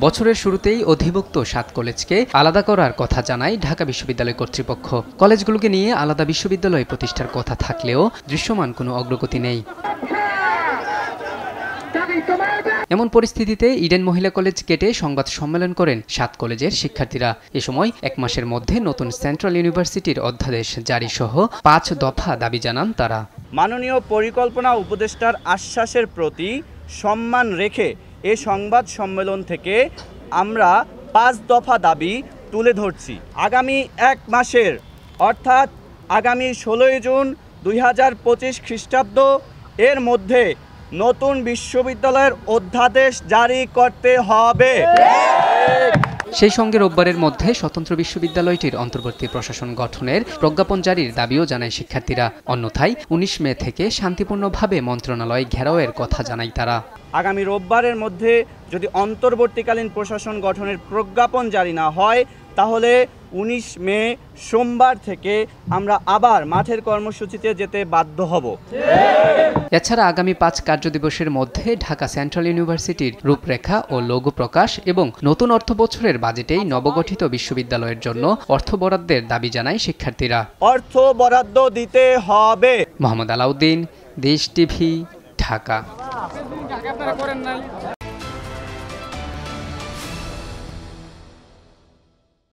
বছরের শুরুতেই অধিভুক্ত ৭ কলেজকে আলাদা করার কথা জানায় ঢাকা বিশ্ববিদ্যালয় কর্তৃপক্ষ। কলেজগুলোকে নিয়ে আলাদা বিশ্ববিদ্যালয় প্রতিষ্ঠার কথা থাকলেও দৃশ্যমান কোনো অগ্রগতি নেই। এমন পরিস্থিতিতে ইডেন মহিলা কলেজ কেটে সংবাদ সম্মেলন করেন ৭ কলেজের শিক্ষার্থীরা। এ সময় ১ মাসের মধ্যে নতুন সেন্ট্রাল ইউনিভার্সিটির অধ্যাদেশ জারি সহ ৫ দফা দাবি জানান তারা। মাননীয় পরিকল্পনা উপদেষ্টার আশ্বাসের প্রতি সম্মান রেখে এ সংবাদ সম্মেলন থেকে আমরা ৫ দফা দাবি তুলে ধরছি। আগামী ১ মাসের অর্থাৎ আগামী ১৬ জুন ২০২৫ খ্রিস্টাব্দ এর মধ্যে নতুন বিশ্ববিদ্যালয়ের অধ্যাদেশ জারি করতে হবে। সেই সঙ্গে রোববারের মধ্যে স্বতন্ত্র বিশ্ববিদ্যালয়টির অন্তর্বর্তী প্রশাসন গঠনের প্রজ্ঞাপন জারির দাবিও জানায় শিক্ষার্থীরা। অন্যথায় ১৯ মে থেকে শান্তিপূর্ণভাবে মন্ত্রণালয় ঘেরাওয়ের কথা জানায় তারা। আগামী রোববারের মধ্যে যদি অন্তর্বর্তীকালীন প্রশাসন গঠনের প্রজ্ঞাপন জারি না হয় তাহলে ১৯ মে সোমবার থেকে আমরা আবার মাঠের কর্মসূচিতে যেতে বাধ্য হব। এছাড়া আগামী ৫ কার্যদিবসের মধ্যে ঢাকা সেন্ট্রাল ইউনিভার্সিটির রূপরেখা ও লোগো প্রকাশ এবং নতুন অর্থবছরের বাজেটেই নবগঠিত বিশ্ববিদ্যালয়ের জন্য অর্থ বরাদ্দের দাবি জানায় শিক্ষার্থীরা। অর্থ বরাদ্দ দিতে হবে। মোহাম্মদ আলাউদ্দিন, দেশ টিভি, ঢাকা।